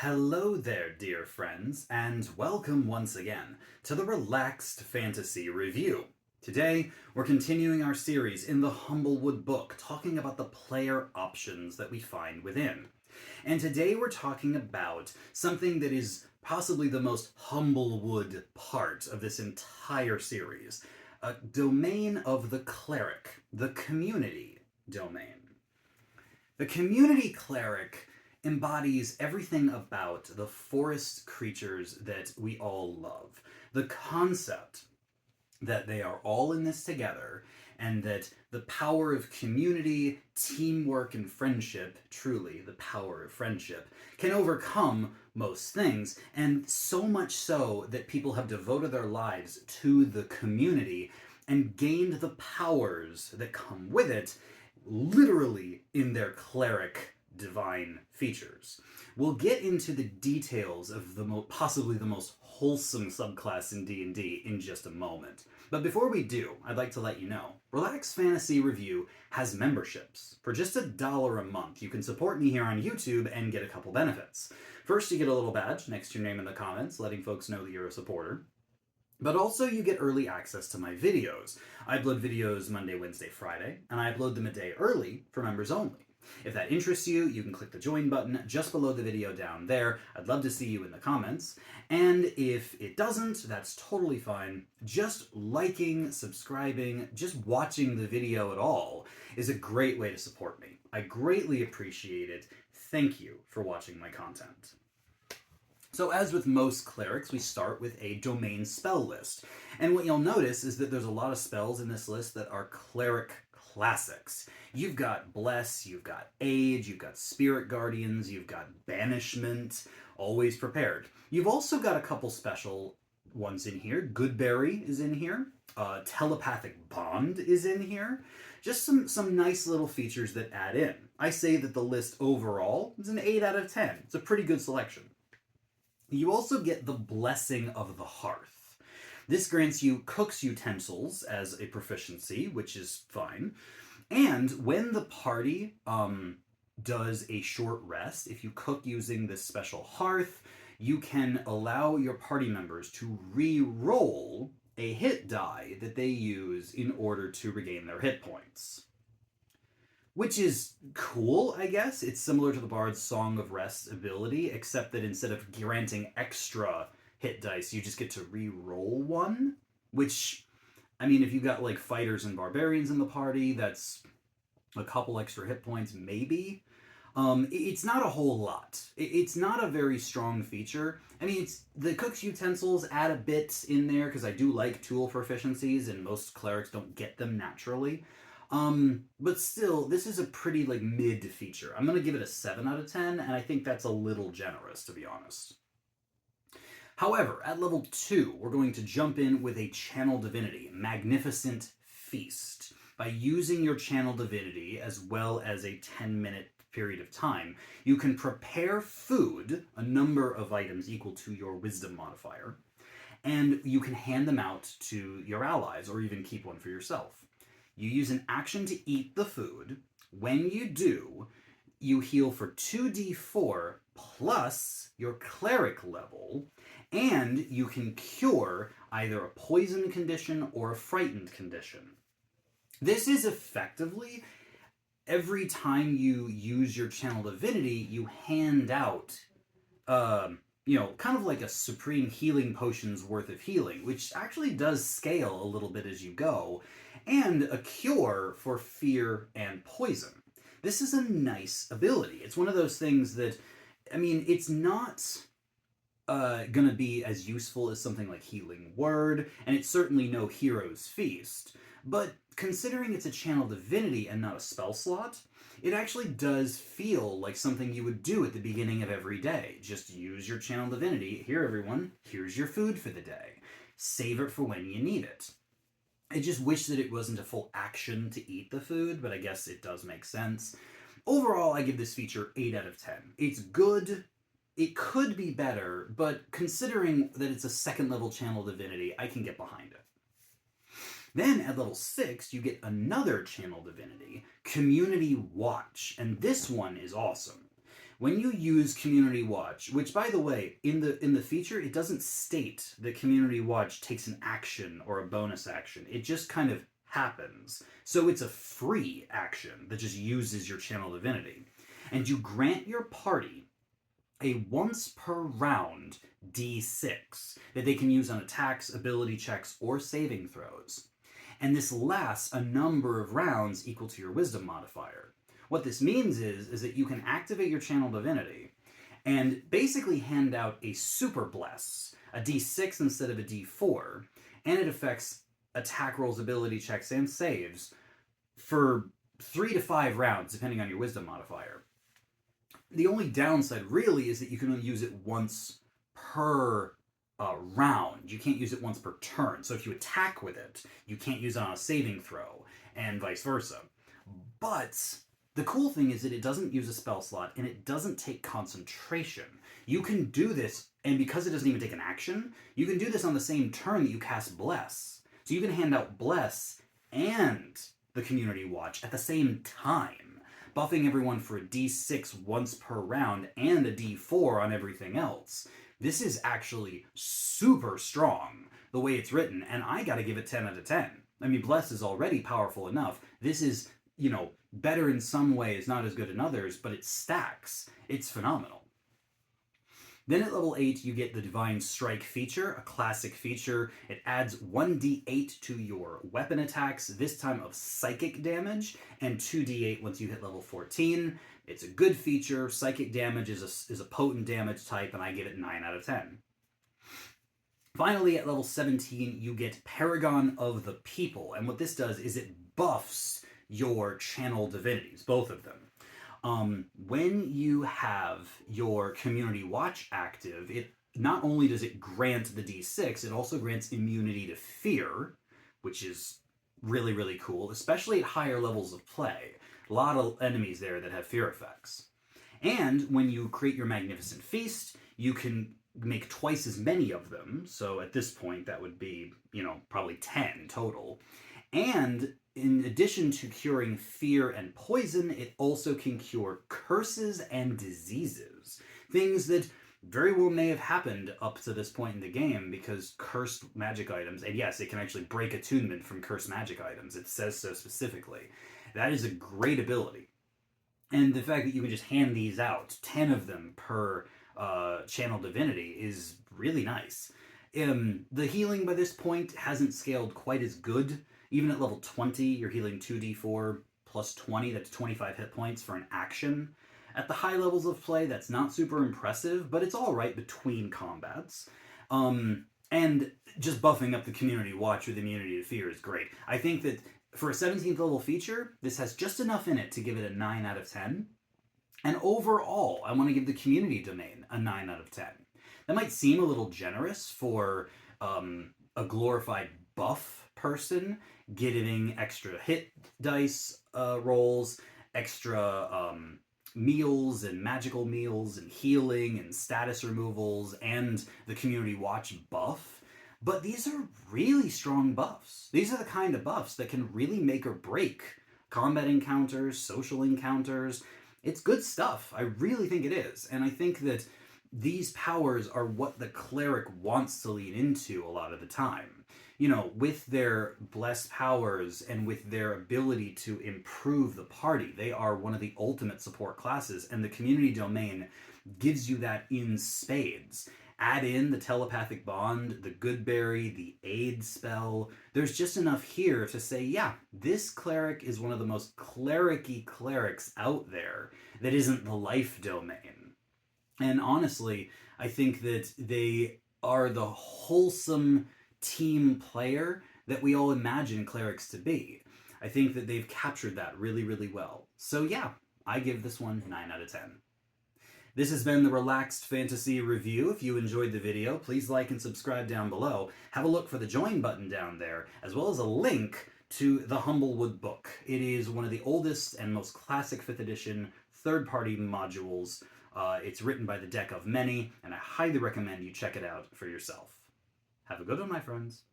Hello there, dear friends, and welcome once again to the Relaxed Fantasy Review. Today, we're continuing our series in the Humblewood book, talking about the player options that we find within. And today we're talking about something that is possibly the most Humblewood part of this entire series, a domain of the Cleric, the community domain. The community Cleric embodies everything about the forest creatures that we all love. The concept that they are all in this together and that the power of community, teamwork, and friendship, truly the power of friendship, can overcome most things, and so much so that people have devoted their lives to the community and gained the powers that come with it, literally in their cleric divine features. We'll get into the details of possibly the most wholesome subclass in D&D in just a moment. But before we do, I'd like to let you know, Relaxed Fantasy Review has memberships. For just $1 a month, you can support me here on YouTube and get a couple benefits. First, you get a little badge next to your name in the comments, letting folks know that you're a supporter. But also you get early access to my videos. I upload videos Monday, Wednesday, Friday, and I upload them a day early for members only. If that interests you, you can click the join button just below the video down there. I'd love to see you in the comments. And if it doesn't, that's totally fine. Just liking, subscribing, just watching the video at all is a great way to support me. I greatly appreciate it. Thank you for watching my content. So as with most clerics, we start with a domain spell list. And what you'll notice is that there's a lot of spells in this list that are cleric classics. You've got Bless, you've got Age, you've got Spirit Guardians, you've got Banishment, Always Prepared. You've also got a couple special ones in here. Goodberry is in here. Telepathic Bond is in here. Just some nice little features that add in. I say that the list overall is an 8 out of 10. It's a pretty good selection. You also get the Blessing of the Hearth. This grants you cook's utensils as a proficiency, which is fine. And when the party does a short rest, if you cook using this special hearth, you can allow your party members to re-roll a hit die that they use in order to regain their hit points. Which is cool, I guess. It's similar to the Bard's Song of Rest ability, except that instead of granting extra hit dice, you just get to re-roll one. Which, I mean, if you've got like fighters and barbarians in the party, that's a couple extra hit points, maybe. It's not a whole lot. It's not a very strong feature. I mean, the cook's utensils add a bit in there, because I do like tool proficiencies, and most clerics don't get them naturally. But still, this is a pretty, mid feature. I'm gonna give it a 7 out of 10, and I think that's a little generous, to be honest. However, at level 2, we're going to jump in with a Channel Divinity, Magnificent Feast. By using your Channel Divinity, as well as a 10-minute period of time, you can prepare food, a number of items equal to your Wisdom modifier, and you can hand them out to your allies, or even keep one for yourself. You use an action to eat the food. When you do, you heal for 2d4 plus your cleric level, and you can cure either a poison condition or a frightened condition. This is effectively, every time you use your Channel Divinity, you hand out, kind of like a supreme healing potion's worth of healing, which actually does scale a little bit as you go, and a cure for fear and poison. This is a nice ability. It's one of those things that, I mean, it's not gonna be as useful as something like Healing Word, and it's certainly no Hero's Feast. But considering it's a Channel Divinity and not a spell slot, it actually does feel like something you would do at the beginning of every day. Just use your Channel Divinity. Here, everyone, here's your food for the day. Save it for when you need it. I just wish that it wasn't a full action to eat the food, but I guess it does make sense. Overall, I give this feature 8 out of 10. It's good. It could be better, but considering that it's a second level Channel Divinity, I can get behind it. Then at level 6, you get another Channel Divinity, Community Watch, and this one is awesome. When you use Community Watch, which by the way, in the feature, it doesn't state that Community Watch takes an action or a bonus action. It just kind of happens. So it's a free action that just uses your Channel Divinity. And you grant your party a once per round D6 that they can use on attacks, ability checks, or saving throws. And this lasts a number of rounds equal to your Wisdom modifier. What this means is that you can activate your Channel Divinity and basically hand out a Super Bless, a D6 instead of a D4, and it affects attack rolls, ability checks, and saves for 3 to 5 rounds, depending on your Wisdom modifier. The only downside, really, is that you can only use it once per round. You can't use it once per turn. So if you attack with it, you can't use it on a saving throw, and vice versa. But the cool thing is that it doesn't use a spell slot, and it doesn't take concentration. You can do this, and because it doesn't even take an action, you can do this on the same turn that you cast Bless. So you can hand out Bless and the Community Watch at the same time, buffing everyone for a D6 once per round and a D4 on everything else. This is actually super strong, the way it's written, and I gotta give it 10 out of 10. I mean, Bless is already powerful enough. This is, better in some ways, not as good in others, but it stacks. It's phenomenal. Then at level 8, you get the Divine Strike feature, a classic feature. It adds 1d8 to your weapon attacks, this time of psychic damage, and 2d8 once you hit level 14. It's a good feature. Psychic damage is a potent damage type, and I give it 9 out of 10. Finally, at level 17, you get Paragon of the People, and what this does is it buffs your Channel Divinities, both of them. When you have your Community Watch active, it not only does it grant the D6, it also grants immunity to fear, which is really, really cool, especially at higher levels of play. A lot of enemies there that have fear effects. And when you create your Magnificent Feast, you can make twice as many of them. So at this point, that would be, probably 10 total. And in addition to curing fear and poison, it also can cure curses and diseases. Things that very well may have happened up to this point in the game because cursed magic items, and yes, it can actually break attunement from cursed magic items. It says so specifically. That is a great ability. And the fact that you can just hand these out, 10 of them per Channel Divinity, is really nice. The healing by this point hasn't scaled quite as good. Even at level 20, you're healing 2d4 plus 20, that's 25 hit points for an action. At the high levels of play, that's not super impressive, but it's all right between combats. And just buffing up the Community Watch with immunity to fear is great. I think that for a 17th level feature, this has just enough in it to give it a 9 out of 10. And overall, I want to give the Community Domain a 9 out of 10. That might seem a little generous for a glorified buff person, getting extra hit dice rolls, extra meals and magical meals and healing and status removals and the Community Watch buff. But these are really strong buffs. These are the kind of buffs that can really make or break combat encounters, social encounters. It's good stuff. I really think it is. And I think that these powers are what the Cleric wants to lean into a lot of the time. With their blessed powers and with their ability to improve the party, they are one of the ultimate support classes, and the Community Domain gives you that in spades. Add in the Telepathic Bond, the Goodberry, the Aid spell. There's just enough here to say, yeah, this cleric is one of the most cleric-y clerics out there that isn't the Life Domain. And honestly, I think that they are the wholesome team player that we all imagine clerics to be. I think that they've captured that really, really well. So yeah, I give this one 9 out of 10. This has been the Relaxed Fantasy Review. If you enjoyed the video, please like and subscribe down below. Have a look for the join button down there, as well as a link to the Humblewood book. It is one of the oldest and most classic 5th edition third-party modules. It's written by the Deck of Many, and I highly recommend you check it out for yourself. Have a good one, my friends.